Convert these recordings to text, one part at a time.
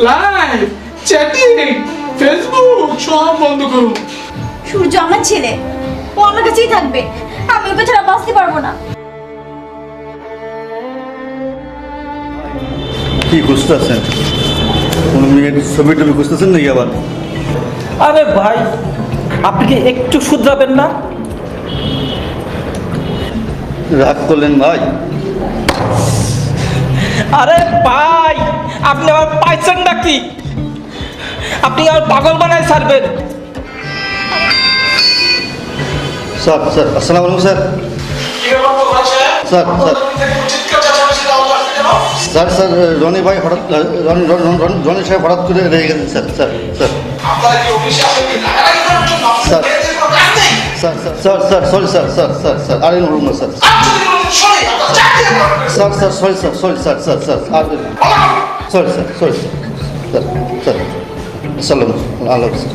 Live, chatting, Facebook সব বন্ধ করুন। সূর্য আমার ছেলে, ও আমার কাছেই থাকবে। আমি ওকে ছাড়া বাঁচতে পারবো না। কি খুঁজতেছেন? কোন মেয়ের ছবি টবি খুঁজতেছেন নাকি আবার? আরে ভাই, আপনি কি একটু শুধরাবেন না? রাগ করলেন ভাই? আরে ভাই, আপনি আমার পাইছেন নাকি? আপনি আমার পাগল বানায় ছাড়বেন। স্যার স্যার আসসালামু আলাইকুম sir. Sir sir sir sir Roni ভাই হঠাৎ রনি সাহেব হঠাৎ করে রেগে গেছেন sir. Sir sir sir sir sir sir sorry sir sir sir sir আরে room sir sir sir sorry sir sorry sir sir sir sorry sir sorry sir sir sir আসসালাম আল্লাহ স্যার।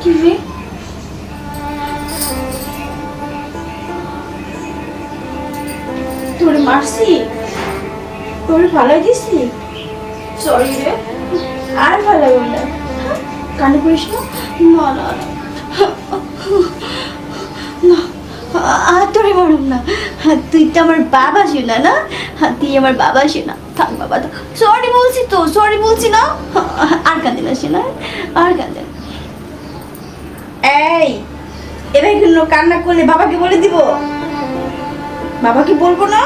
কি রে? তোরে মারছি? তোরে ভালাই দিছি? সরি রে, আর ভালো না। কানে করিস না? না না না, আর তোরে মারুম না। তুই তো আমার বাবা শোনা না, তুই আমার বাবা শোনা। থাক বাবা, তো সরি বলছি, তো সরি বলছি না। আর কাঁদে না শোনা, আর কাঁদে না। এই, এবার কিন্তু কান্না করলে বাবাকে বলে দিব? বাবাকে বলবো না?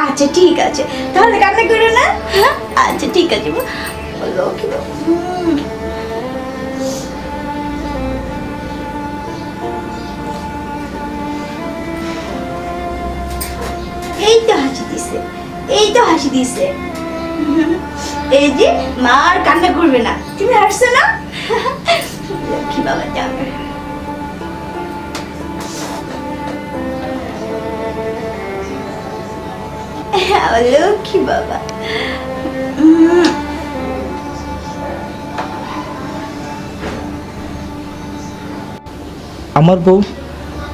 আচ্ছা ঠিক আছে, তাহলে কান্না করো না। আচ্ছা ঠিক আছে, বলো কি এই তো হাসি দিছে, এই তো হাসি দিছে। এই যে মা আর কান্না করবে না, তুমি হাসছো না? লক্ষ্মী বাবা যাবে। লক্ষ্মী বাবা। আমার বউ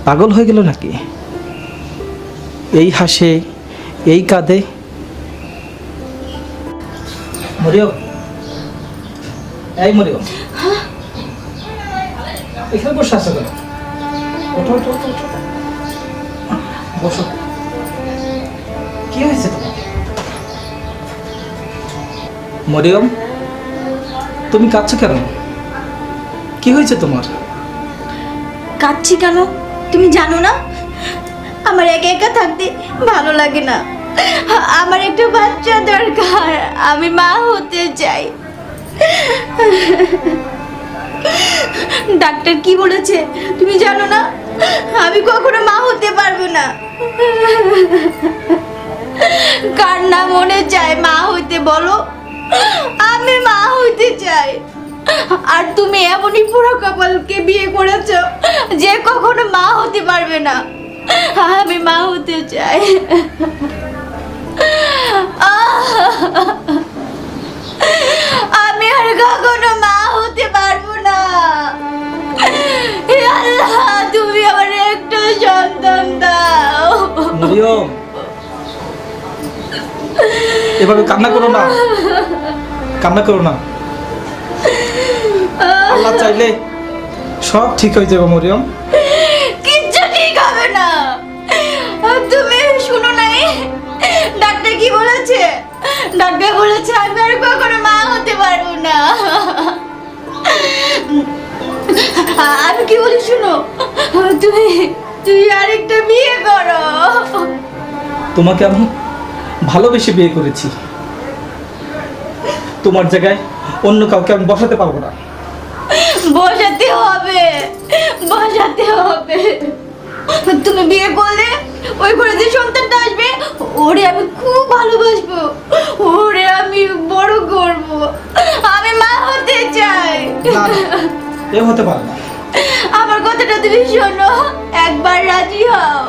পাগল হয়ে গেল নাকি? এই হাসে, এই কাঁদে। মরিয়ম, এই মরিয়ম, এখানে বসে আছো কেন? ওঠো ওঠো ওঠো ওঠো, বসো। কি হয়েছে তোমার? মরিয়ম, তুমি কাঁদছো কেন? কি হয়েছে তোমার? কাঁদছি কেন তুমি জানো না? আমার একা একা থাকতে ভালো লাগে না। আমার একটা বাচ্চা দরকার, আমি মা হতে চাই। ডাক্তার কি বলেছে তুমি জানো না? আমি কখনো মা হতে পারবো না। কার না মনে চায় মা হইতে বলো? আমি মা হইতে চাই। আর তুমি এমনই পুরো কপালকে বিয়ে করেছো যে কখনো মা হতে পারবে না। আমি মা হতে চাই। আমি আর কখনো মা হতে পারবো না। হে আল্লাহ তুমি আমার একটা সন্তান দাও। মরিয়ম, এভাবে কান্না করো না, কান্না করো না। আল্লাহ চাইলে সব ঠিক হয়ে যাবে মরিয়ম। কিচ্ছু ঠিক হবে না। তুমি শুনো নাই ডাক্তার কি বলেছে? ডাক্তার বলেছে আমি আর কখনো মা হতে পারবো না। আমি কি বলি শুনো, তুমি তুমি আরেকটা বিয়ে করো। তোমাকে আমি ভালোবেসে বিয়ে করেছি, তোমার জায়গায় অন্য কাউকে আমি বসাতে পারবো না। বসাতে হবে, বসাতে হবে। তুমি বিয়ে করলে ওই ঘরে যে সন্তানটা আসবে ওরে আমি খুব ভালোবাসবো, ওরে আমি বড় করব। আমি মা হতে চাই। না, এ হতে পারে না। আমার কথাটা তুমি শোনো, একবার রাজি হও।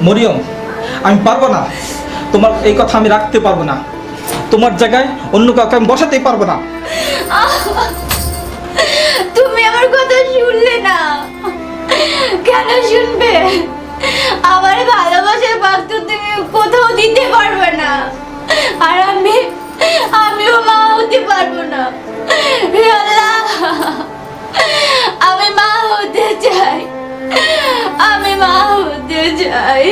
মরিয়ম, আমি পারবো না, তোমার এই কথা আমি রাখতে পারবো না। তোমার জায়গায় অন্য কাউকে আমি বসাতেই পারবো না। তুমি আমার কথা শুনলে না, কেন শুনবে? আমার ভালোবাসার বাক্য তুমি কোথাও দিতে পারবে না, আর আমিও মা হতে পারবো না। হে আল্লাহ, আমি মা হতে চাই, আমি মা হতে চাই।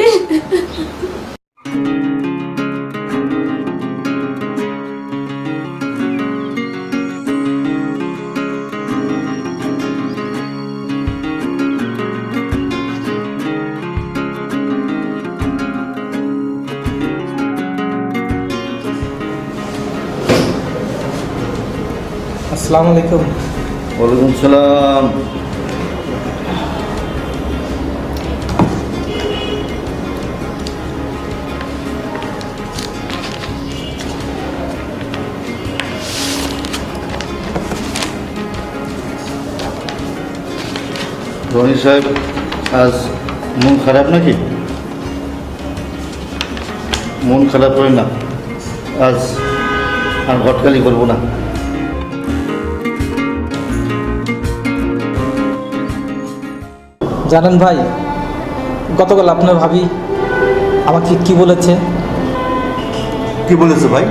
আসসালামু আলাইকুম। ওয়ালাইকুম সালাম। রনি সাহেব, আজ মন খারাপ নাকি? মন খারাপ হয় না, আজ আর ঘটকালি করবো না। জানেন ভাই, গতকাল আপনার ভাবি আমাকে কি বলেছে? কি বলেছে ভাই?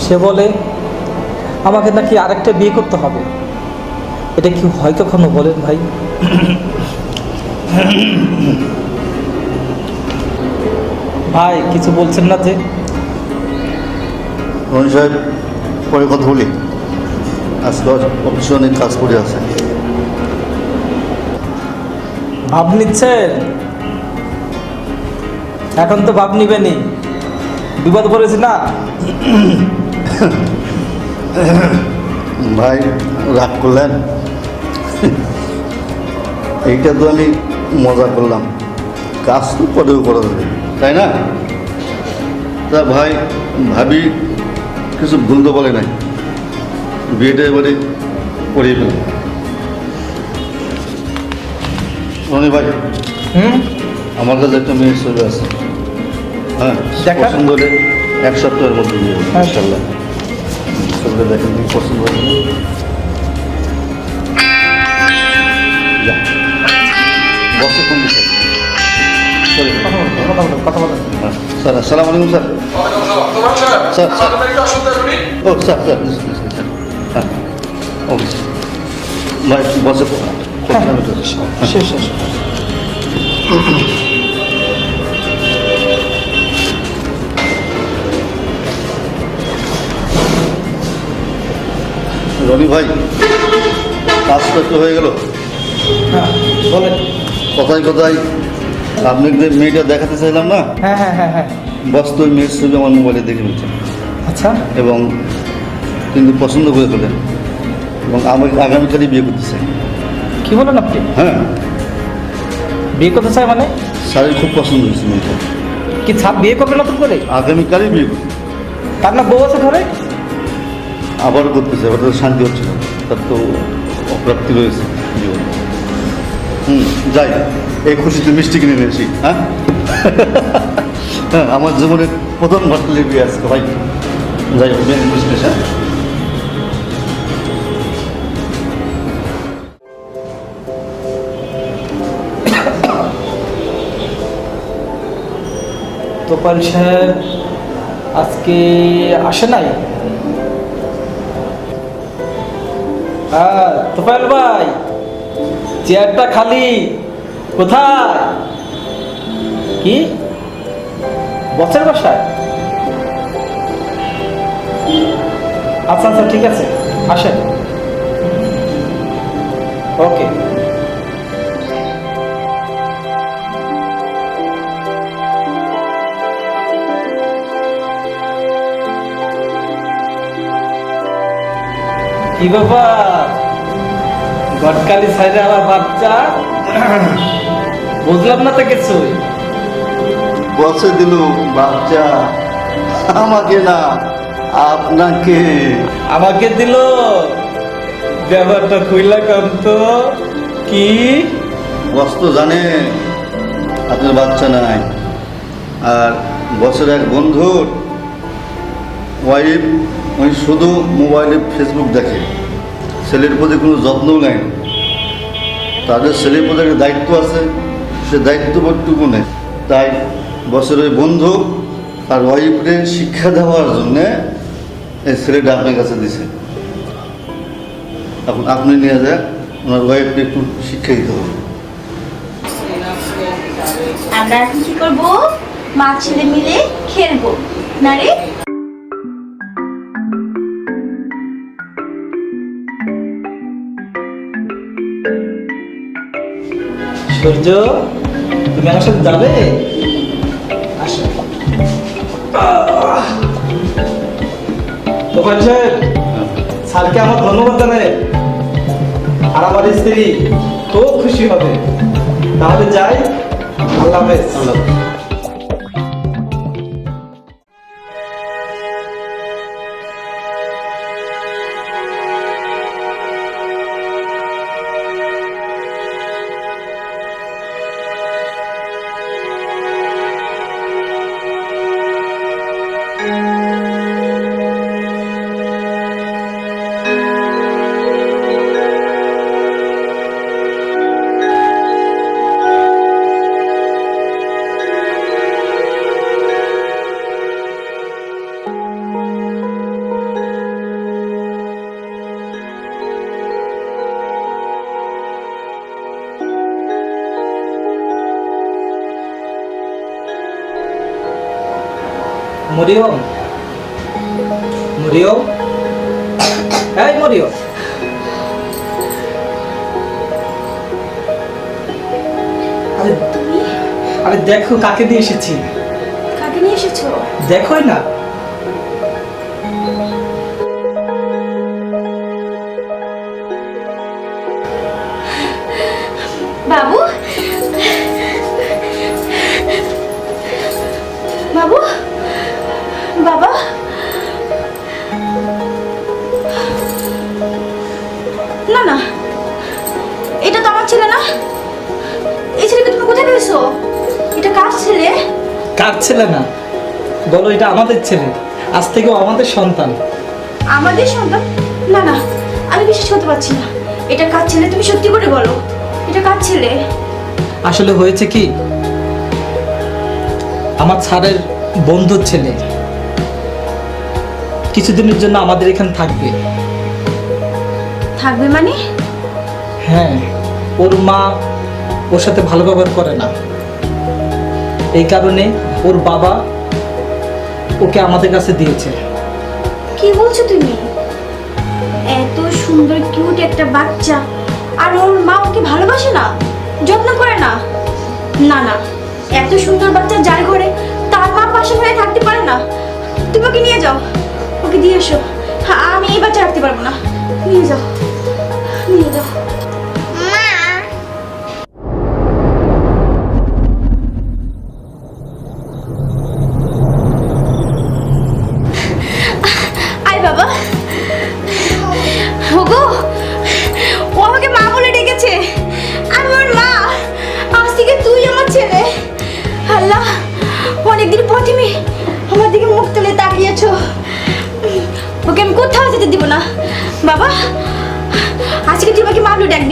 সে বলে আমাকে নাকি আরেকটা বিয়ে করতে হবে। এটা কি হয় কখনো বলেন ভাই? ভাই কিছু বলছেন না যে? রনি সাহেব, পরে কথা বলি, আজকে অফিসে অনেক কাজ করে আছে। ভাব নিচ্ছেন? এখন তো ভাব নিবেনি, বিপদ পড়েছি না। ভাই রাগ করলেন? এইটা তো আমি মজা করলাম, কাজ তো পরেও করা যাবে, তাই না? তা ভাই, ভাবি কিছু ভুল তো বলে নাই, বিয়েটা এবারে করিয়ে ফেল। রনি ভাই, আমার কাছে একটা মেয়ের ছবি আছে, হ্যাঁ, দেখা? পছন্দ হলে 1 সপ্তাহের মধ্যে বিয়ে হবে, ইনশাল্লাহ। ছবিটা দেখেন, কি পছন্দ হয়েছে? যা, বসে কোন বিষয়? সরি, কথা বলেন। হ্যাঁ, স্যার, আসসালামু আলাইকুম স্যার। Sir, sir. ও স্যার, স্যার, হ্যাঁ, ওকে ভাই, বসে শেষ শেষ। রনি ভাই, কাজটা তো হয়ে গেল। হ্যাঁ বলেন। কথায় কথায় আপনাকে যে মেয়েটা দেখাতে চাইলাম না, হ্যাঁ হ্যাঁ হ্যাঁ হ্যাঁ। বাস্তব মেয়ের ছবি আমার মোবাইলে দেখে নিচ্ছেন, আচ্ছা। এবং কিন্তু পছন্দ করে ফেলেন, এবং আমি আগামীকালই বিয়ে করতে চাই। কি বলেন আপনি? হ্যাঁ, বিয়ে করতে চাই মানে? স্যারের খুব পছন্দ হয়েছে মেয়েটা, কি ছাপ বিয়ে করবে নতুন করে? আগামীকালই বিয়ে করবে। তার না বউ আছে ঘরে? আবারও করতে চাই, ওটা তো শান্তি হচ্ছে না, তার তো অপ্রাপ্তি রয়েছে জীবনে। যাই, এই খুশিতে মিষ্টি কিনে নিয়েছি। হ্যাঁ, হ্যাঁ, আমার জীবনের প্রথম ঘটলে বিয়ে আসতো ভাই। যাই হোক, মেন খুশি। হ্যাঁ, তোপাল সাহেব আজকে আসে নাই? হ্যাঁ তোপাল ভাই, চেয়ারটা খালি, কোথায়? কি বসের বাসায়? আচ্ছা আচ্ছা ঠিক আছে, আসেন। ওকে। কি ব্যাপার, গটকালি সাইডে আমার বাচ্চা? বুঝলাম না তো কিছুই। বসে দিল বাচ্চা, আমাকে না আপনাকে। আমাকে দিল? ব্যাপারটা খুইলা কম তো। কি? বস তো জানে আপনার বাচ্চা নাই, আর বসের এক বন্ধুর ওয়াইফ ওই শুধু মোবাইলে ফেসবুক দেখে, ছেলের প্রতি কোনো যত্নও নেয়। তাদের ছেলের প্রতি একটা দায়িত্ব আছে, সে দায়িত্ববোধটুকু নেই। তাই বসের ওই বন্ধু আর ওয়াইফরে শিক্ষা দেওয়ার জন্যে এই ছেলেটা আপনার কাছে দিছে। এখন আপনি নিয়ে যান, ওনার ওয়াইফকে একটু শিক্ষা দিতে হবে। আমরা এখন কি করবো? মা ছেলে মিলে খেলবো না রে? সূর্য, তুমি আমার সাথে যাবে? আসো। তোফায়েল সাহেব, স্যারকে আমার ধন্যবাদ জানাই, আর আমার স্ত্রী খুব খুশি হবে। তাহলে যাই, আল্লাহ হাফেজ। মরিয়ম, মরিয়ম, এই মরিয়ম, আরে আরে দেখো কাকে দিয়ে এসেছি। কাকে নিয়ে এসেছো? দেখোই না। বাবু, বাবু, বাবা, না না, এটা তো আমার ছেলে না। এই ছেলেকে তুমি কোথায় পেয়েছো? এটা কার ছেলে? কার ছেলে না বলো, এটা আমাদের ছেলে, আজ থেকেও আমাদের সন্তান। আমাদের সন্তান? না না, আমি বিশ্বাস করতে পারছি না। এটা কার ছেলে তুমি সত্যি করে বলো, এটা কার ছেলে? আসলে হয়েছে কি, আমার স্যারের বন্ধুর ছেলে কিছুদিনের জন্য আমাদের এখানে থাকবে। থাকবে মানে? হ্যাঁ, ওর মা ওর সাথে ভালো ব্যবহার করে না, এই কারণে ওর বাবা ওকে আমাদের কাছে দিয়েছে। কি বলছো তুমি? এত সুন্দর কিউট একটা বাচ্চা, আর ওর মা ওকে ভালোবাসে না, যত্ন করে না? না না, এত সুন্দর বাচ্চা যার ঘরে তার মা পাশে হয়ে থাকতে পারে না। তুমি ওকে নিয়ে যাও, ওকে দিয়ে এসো। আমি এই বাচ্চা রাখতে পারবো না, নিয়ে যাও, নিয়ে যাও। আয় বাবা, ওগো, ও আমাকে মা বলে ডেকেছে। আমি ওর মা, আজ থেকে তুই আমার ছেলে। আল্লাহ, অনেকদিন পর তুমি আমার দিকে মুখ তুলে তাকিয়েছো। ওকে আমি কোথাও যেতে দিব না। বাবা, আজকে তুই আমাকে মা বলে ডাক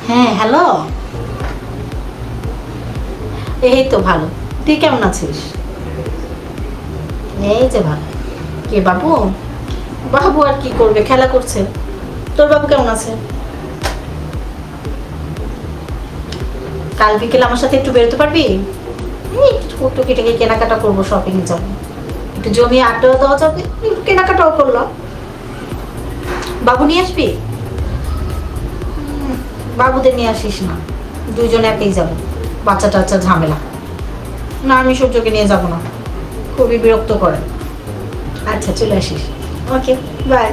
হ্যাঁ হ্যালো, এই তো ভালো। তুই কেমন আছিস? এই যে ভালো। কে বাবু? বাবু আর কি করবে, খেলা করছে। তোর বাবু কেমন আছে? কাল বিকেলে আমার সাথে একটু বেরোতে পারবি? এই একটু কেটে কেনাকাটা করবো, শপিং যাবো, একটু জমি আড্ডাও দেওয়া যাবে, একটু কেনাকাটাও করলাম। বাবু নিয়ে আসবি? বাবুদের নিয়ে আসিস না, দুইজন একাই যাবো, বাচ্চা টাচ্চা ঝামেলা। না, আমি সূর্যকে নিয়ে যাব না, খুবই বিরক্ত করে। আচ্ছা চলে আসিস। Okay bye.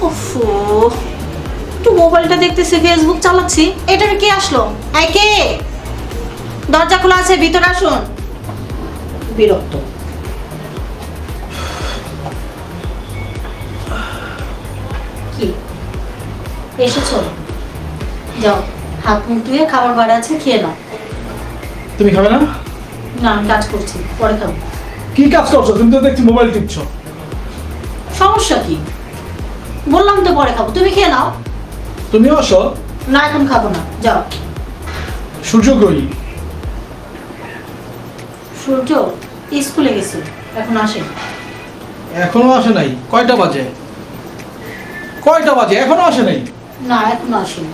ওফো, একটু মোবাইলটা দেখতেছি, ফেসবুক চালাচ্ছি। এটা কে আসলো? এই কে? দরজা খোলা আছে, ভিতরে আসুন। বিরক্ত। কি এসেছো? যাও, হাত মুখ ধুয়ে খাবার বার আছে, খেয়ে নাও। তুমি খাবে না? না, আমি কাজ করছি, পরে খাবো। কি কাজ করছো? তুমি তো দেখছি মোবাইল টিপছো। সমস্যা কি? বললাম তো পরে খাবো, তুমি খেয়ে নাও। তুমিও আসো। না, এখন খাবো না, যাও। সূর্য কই? সূর্য স্কুলে গেছে, এখন আসে। এখনো আসে নাই? কয়টা বাজে? কয়টা বাজে? এখনো আসে নাই? না, এখনো আসেনি।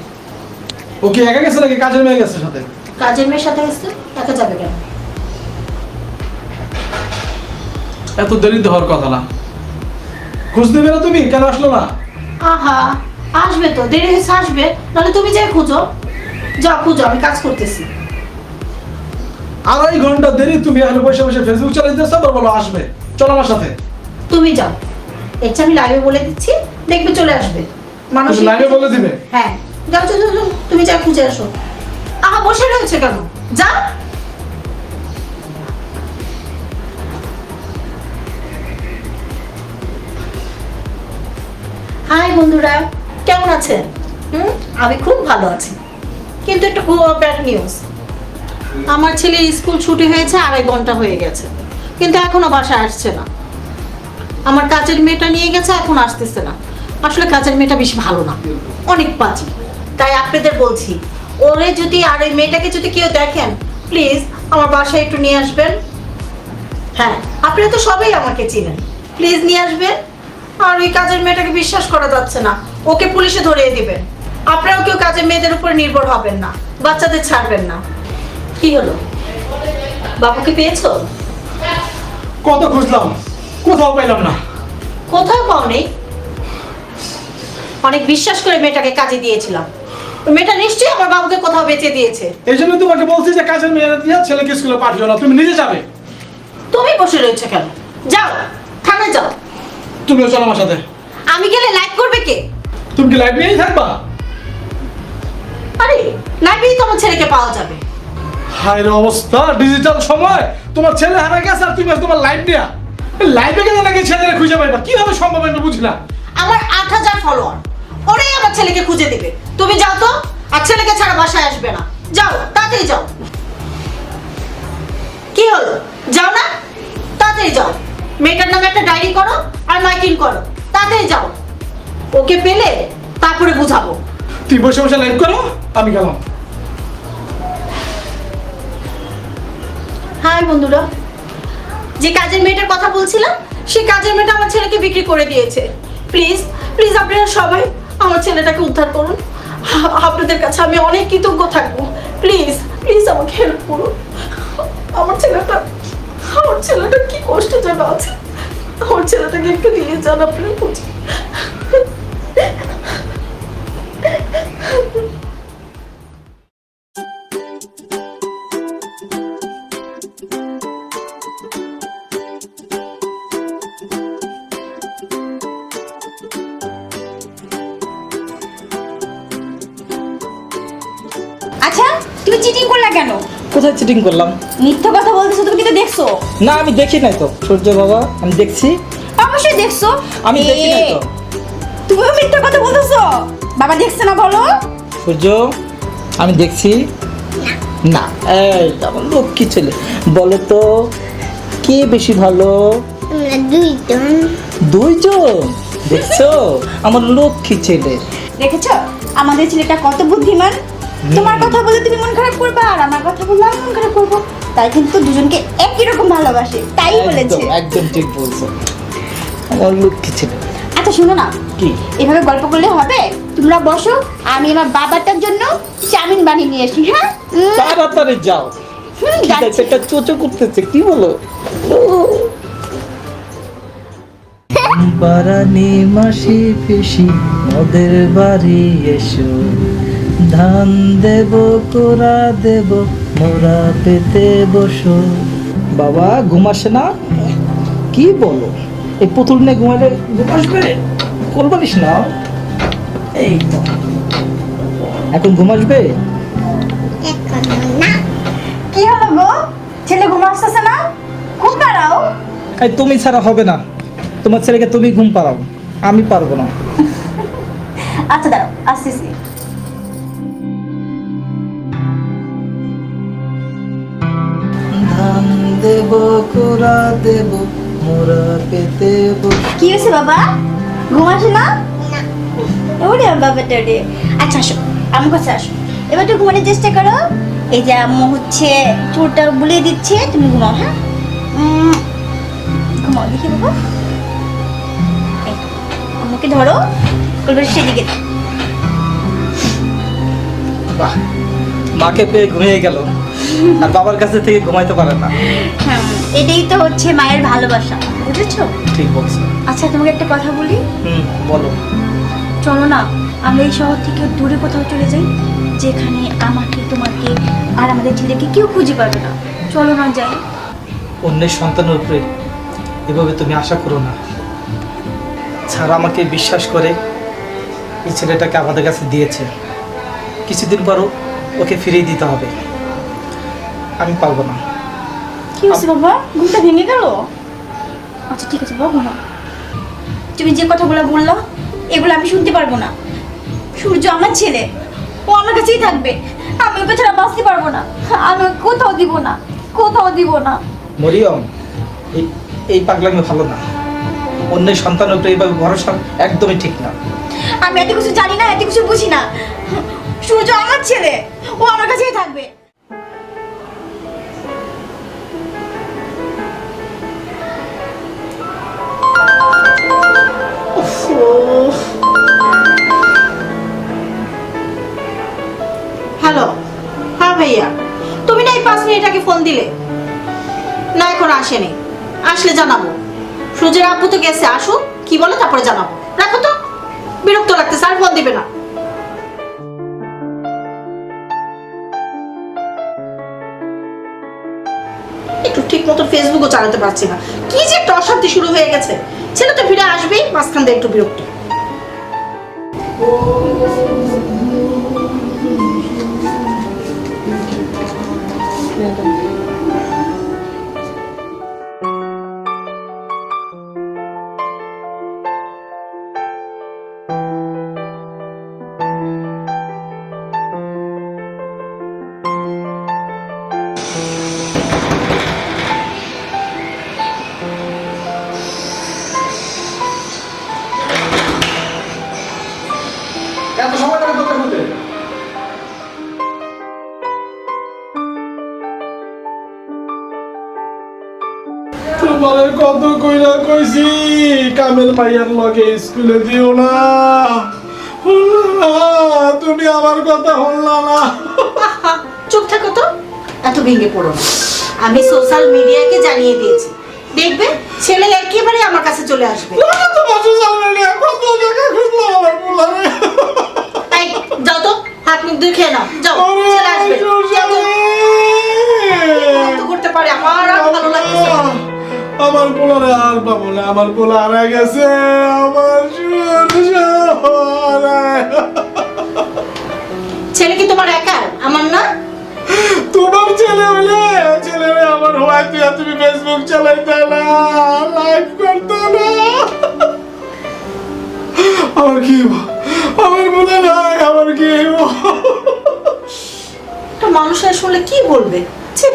ও কি একা গেছে নাকি কাজের মেয়ে গেছে সাথে? কাজের মেয়ের সাথে গেছে, একা যাবে কেন? এত দেরিতে হওয়ার কথা না। খোঁজ দেবে না তুমি? কেন আসলো না? আহা, আসবে তো, দেরি হয়েছে আসবে, নাহলে তুমি যাই খুঁজো। যাও খুঁজো, আমি কাজ করতেছি। 2.5 ঘন্টা দেরি, তুমি এখানে বসে বসে ফেসবুক চালাইতেছো, আবার বলো আসবে। চলো আমার সাথে। তুমি যাও, এর চেয়ে আমি লাইভে বলে দিচ্ছি, দেখবে চলে আসবে। মানুষ তুমি live এ বলে দিবে? হ্যাঁ, যাও যাও যাও, তুমি যা খুঁজে আসো। আহা, বসে রয়েছে কেন? যাও। হাই বন্ধুরা, কেমন আছেন? আমি খুব ভালো আছি, কিন্তু একটু ব্যাড নিউজ। আমার ছেলে স্কুল ছুটি হয়েছে, 2.5 ঘন্টা হয়ে গেছে, কিন্তু এখনো বাসায় আসছে না। আমার কাজের মেয়েটা নিয়ে গেছে, এখন আসতেছে না। আসলে কাজের মেয়েটা বেশি ভালো না, অনেক বাজে। তাই আপনাদের বলছি, ওরে যদি আর ওই মেয়েটাকে যদি কেউ দেখেন, প্লিজ আমার বাসায় একটু নিয়ে আসবেন। হ্যাঁ, আপনারা তো সবাই আমাকে চিনেন, প্লিজ নিয়ে আসবেন। আর ওই কাজের মেয়েটাকে বিশ্বাস করা যাচ্ছে না, ওকে পুলিশে ধরিয়ে দিবেন। আপনারাও কেউ কাজের মেয়েদের উপর নির্ভর হবেন না, বাচ্চাদের ছাড়বেন না। কি হলো, বাবুকে পেয়েছো? কত খুঁজলাম, কোথাও পাইলাম না। কোথাও পাওনি? অনেক বিশ্বাস করে মেয়েটাকে কাজে দিয়েছিলাম, ওই মেয়েটা নিশ্চয়ই আমার বাবুকে কোথাও বেঁচে দিয়েছে। এই জন্য তোমাকে বলছি যে কাজের মেয়ে দিয়ে ছেলেকে স্কুলে পাঠিও না, তুমি নিজে যাবে। তুমি বসে রয়েছে কেন? যাও, থানায় যাও। তুমিও চলো আমার সাথে। আমি গেলে লাইভ করবে কে? তুমি কি লাইভ নিয়েই থাকবা? আরে লাইভেই তো আমার ছেলেকে পাওয়া যাবে। হায় রে অবস্থা, ডিজিটাল সময়, তোমার ছেলে হারা গেছে আর তুমি তোমার লাইভ দেয়া। লাইভে গেলে নাকি ছেলেরা খুঁজে পাইবা, কিভাবে সম্ভব আমি বুঝি না। আমার 8,000 ফলোয়ার, ওরাই আমার ছেলেকে খুঁজে দিবে। তুমি যাও তো, আর ছেলেকে ছাড়া বাসায় আসবে না। যাও, তাড়াতাড়ি যাও। কি হলো, যাও না? তাড়াতাড়ি যাও, মেয়েটার নামে একটা ডায়েরি করো আর মাইকিং করো, তাড়াতাড়ি যাও। ওকে পেলে তারপরে বুঝাবো। তুই বসে বসে লাইভ করো, আমি গেলাম। হাই বন্ধুরা, যে কাজের মেয়েটার কথা বলছিলাম, সেই কাজের মেয়েটা আমার ছেলেকে বিক্রি করে দিয়েছে। প্লিজ প্লিজ আপনারা সবাই আমার ছেলেটাকে উদ্ধার করুন। আপনাদের কাছে আমি অনেক কৃতজ্ঞ থাকবো। প্লিজ প্লিজ আমাকে হেল্প করুন। আমার ছেলেটা কি কষ্টে যেন আছে, আমার ছেলেটাকে একটু নিয়ে যান আপনারা। আচ্ছা, তুমি চিটিং করলা কেন? কোথায় চিটিং করলাম? মিথ্যা কথা বলতেছো, তুমি কিন্তু দেখছো। না, আমি দেখি নাই তো সূর্য বাবা, আমি দেখছি। অবশ্যই দেখছো। আমি দেখি নাই তো। তুমিও মিথ্যা কথা বলতেছো। বাবা দেখছে না বলো? সূর্য, আমি দেখছি না। এই আমার লক্ষ্মী ছেলে, বলো তো কে বেশি ভালো? দুইজন। 2 জন? দেখছো আমার লক্ষ্মী ছেলে। দেখেছো আমাদের ছেলেটা কত বুদ্ধিমান। তোমার কথা বলে তুমি মন খারাপ করবে আর আমার কথা বললে আমি মন খারাপ করবো, তাই কিন্তু দুজনকে একই রকম ভালোবাসে, তাই বলেছে। একদম একদম ঠিক বলছো, আমার লক্ষ্মী ছেলে। আচ্ছা শোনো না, কি? এভাবে গল্প করলে হবে? তোমরা বসো, আমি আমার বাবাটার জন্য চাউমিন বানিয়ে নিয়ে আসি। হ্যাঁ তাড়াতাড়ি যাও, যাচ্ছি। একটা চোচো করতেছে, কি বলো? পারানি মাসি পিসি ওদের বাড়ি এসো, ধান দেব কোরা দেব মোরা পেতে বসো। বাবা ঘুম আসে না? কি বলো, এই পুতুল নিয়ে ঘুমালে ঘুম আসবে? কোল বালিশ না, এই তো এখন ঘুম আসবে। কি হলো গো, ছেলে ঘুম আসতেছে না? ঘুম পাড়াও। এই তুমি ছাড়া হবে না, তোমার ছেলেকে তুমি ঘুম পাড়াও, আমি পারবো না। আচ্ছা দাঁড়াও, আসতেছি। ধান দেব কোরা দেব মোরা পেতে বসো। কি হয়েছে বাবা, ঘুম আসে না? ওরে বাবাটা রে। আচ্ছা আসো, আমার কাছে আসো, এবার তো ঘুমানোর চেষ্টা করো। এই যে আম্মু হচ্ছে চোরটা বুলিয়ে দিচ্ছে, তুমি ঘুমাও। হ্যাঁ ঘুমাও, দেখি বাবা। এই, আম্মুকে ধরো, কলবার সেদিকে দাও। বাহ, মাকে পেয়ে ঘুমিয়ে গেল আর বাবার কাছে থেকে ঘুমাইতে পারে না। হ্যাঁ, এটাই তো হচ্ছে মায়ের ভালোবাসা, বুঝেছো? ঠিক বলছো। আচ্ছা তোমাকে একটা কথা বলি, বলো। চলো না আমরা এই শহর থেকে দূরে কোথাও চলে যাই, যেখানে আমাকে তোমাকে আর আমাদের ছেলেকে কেউ খুঁজে পাবে না। চলো না যাই। অন্যের সন্তানের উপরে এভাবে তুমি আশা করো না। ছাড়া আমাকে বিশ্বাস করে এই ছেলেটাকে আমাদের কাছে দিয়েছে, কিছুদিন পরও ওকে ফিরিয়ে দিতে হবে। আমি পারবো না। কি হয়েছে বাবা, ঘুমটা ভেঙে গেল? আচ্ছা ঠিক আছে বাবা, ঘুমাও। তুমি যে কথাগুলো বললা এগুলো আমি শুনতে পারবো না। সূর্য আমার ছেলে, ও আমার কাছেই থাকবে, আমি ওকে ছাড়া বাঁচতে পারবো না। আমি ওকে কোথাও দিব না, কোথাও দিব না। মরিয়ম, এই পাগলামি ভালো না। অন্যের সন্তানের উপরে এইভাবে ভরসা একদমই ঠিক না। আমি এত কিছু জানি না, এত কিছু বুঝি না। সূর্য আমার ছেলে, ও আমার কাছেই থাকবে। হ্যালো, হ্যাঁ ভাইয়া, তুমি না এই 5 মিনিট আগে ফোন দিলে? না এখন আসেনি, আসলে জানাবো। সূর্যের আব্বু তো গেছে, আসুক কি বলে তারপরে জানাবো। রাখো তো, বিরক্ত লাগতেছে, আর ফোন দিবে না। একটু ঠিক মতো ফেসবুকও চালাতে পারছি না, কি যে একটা অশান্তি শুরু হয়ে গেছে। ছেলে তো ফিরে আসবেই, মাঝখান দিয়ে একটু বিরক্ত। এত সময় লাগে তোকে খুঁজে। তোমার কত কইরা কইছি কামেল ভাইয়ার লগে স্কুলে দিও না, তুমি আমার কথা শুনলা না। চুপ থাকো তো, এত ভেঙে পড়ো না। আমি সোশ্যাল মিডিয়াকে জানিয়ে দিয়েছি, দেখবে ছেলে একেবারে আমার কাছে চলে আসবে। তোমার সোশ্যাল মিডিয়া কত জায়গায় খুঁজলাম আমার পোলারে। তাই যাও তো, হাত মুখ ধুয়ে খেয়ে নাও, যাও, ছেলে আসবে। যাও তো। কত করতে পারে, আমার আর ভালো লাগছে না। আমার পোলারে আর পাবো না, আমার পোলা হারা গেছে, আমার ছেলে কি তোমার একার, আমার না? তোমার ছেলে হলে ছেলে হলে আমার হয়, তুমি ফেসবুক চালাইতে না, লাইভ করতে না। আমার কি আমার মনে নাই, আমার কি একটা মানুষের শুনলে কি বলবে? ছি,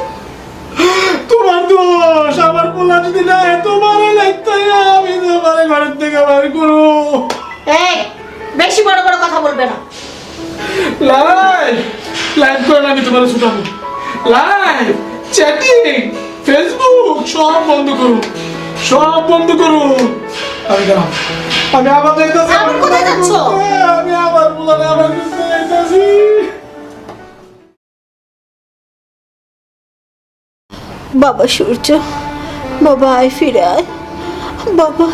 তোমার দোষ। আমার পোলা যদি না তোমার লাগতে আমি তোমার ঘরের থেকে বার করবো। এই বেশি বড় বড় কথা বলবে না। লাইভ লাইভ করে আমি তোমার ছুটাবো। লাইভ চ্যাটিং ফেসবুক সব বন্ধ করো, সব বন্ধ করো। আমি গেলাম, আমি আবার যাইতেছি। আবার কোথায় যাচ্ছ? আমি আবার বললাম আবার যাইতেছি। বাবা সূর্য, বাবা আয়, ফিরে আয়। বাবা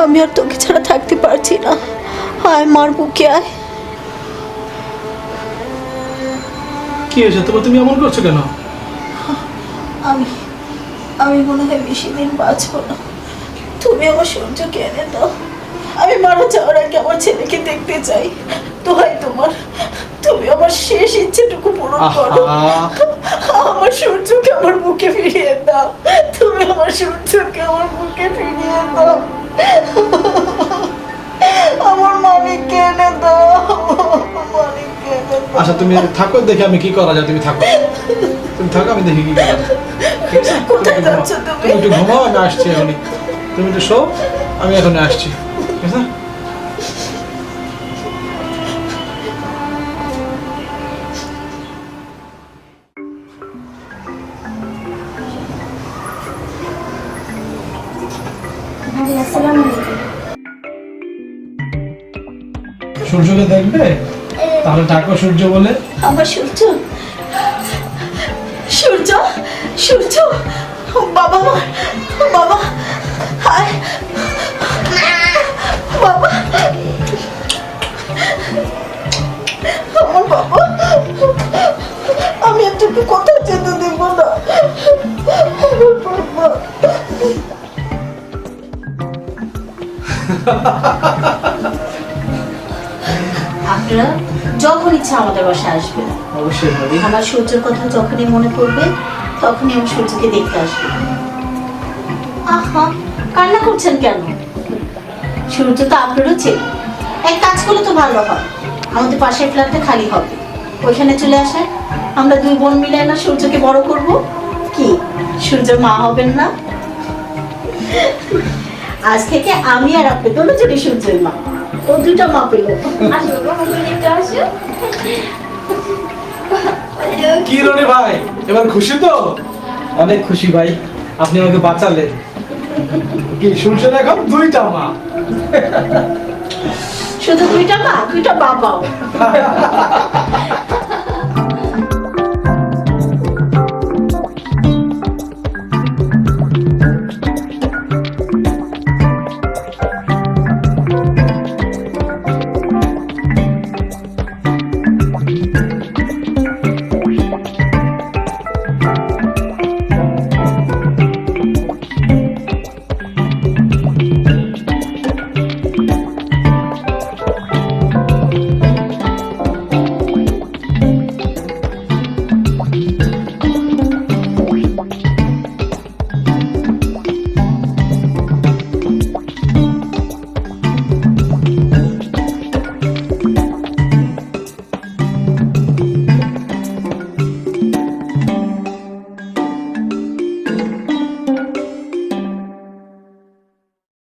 আমি আর তোকে ছাড়া থাকতে পারছি না, আয় মার বুকে আয়। কি হয়েছে তোমার, তুমি এমন করছো কেন? আমি মনে হয় বেশি দিন বাঁচবো না, তুমি আমার সূর্যকে এনে দাও। আমি মারা যাওয়ার আগে আমার ছেলেকে দেখতে চাই। দোহাই তোমার, তুমি আমার শেষ ইচ্ছেটুকু পূরণ করো। আমার সূর্যকে আমার বুকে ফিরিয়ে দাও, তুমি আমার সূর্যকে আমার বুকে ফিরিয়ে দাও। আমার মালিককে এনে দাও, মালিককে এনে দাও। আচ্ছা তুমি থাকো, দেখি আমি কি করা যায়। তুমি থাকো, তুমি থাকো, আমি দেখি কি করা যায়। ঠিক আছে? কোথায় যাচ্ছ তুমি? তুমি একটু ঘুমাও, আমি আসছি এখনই। তুমি একটু শো, আমি এখন আসছি। ঠিক আছে? সূর্যকে দেখবে? তাহলে ডাকো সূর্য বলে। আমার সূর্য, সূর্য, সূর্য, বাবা আমার, বাবা হায়, বাবা, আমার বাবা, আমি আর তোকে কোথাও যেতে দেব না, আমার বাবা। আপনারা যখন ইচ্ছা আমাদের বাসায় আসবেন। অবশ্যই ভাবি। আমার সূর্যের কথা যখনই মনে পড়বে তখনই আমি সূর্যকে দেখতে আসবো। আহা, কান্না করছেন কেন? সূর্য তো আপনারও ছেলে। এক কাজ করলে তো ভালো হয়, আমাদের পাশের ফ্ল্যাটটা খালি হবে, ওইখানে চলে আসেন। আমরা দুই বোন মিলে না সূর্যকে বড় করব। কি সূর্য মা হবেন না? আজ থেকে আমি আর আপনি দুজনই সূর্যের মা। ও দুটো মা পেল। কি রনি ভাই, এবার খুশি তো? অনেক খুশি ভাই, আপনি আমাকে বাঁচালেন। কি সূর্যের এখন দুইটা মা? শুধু দুইটা মা, দুইটা বাবাও।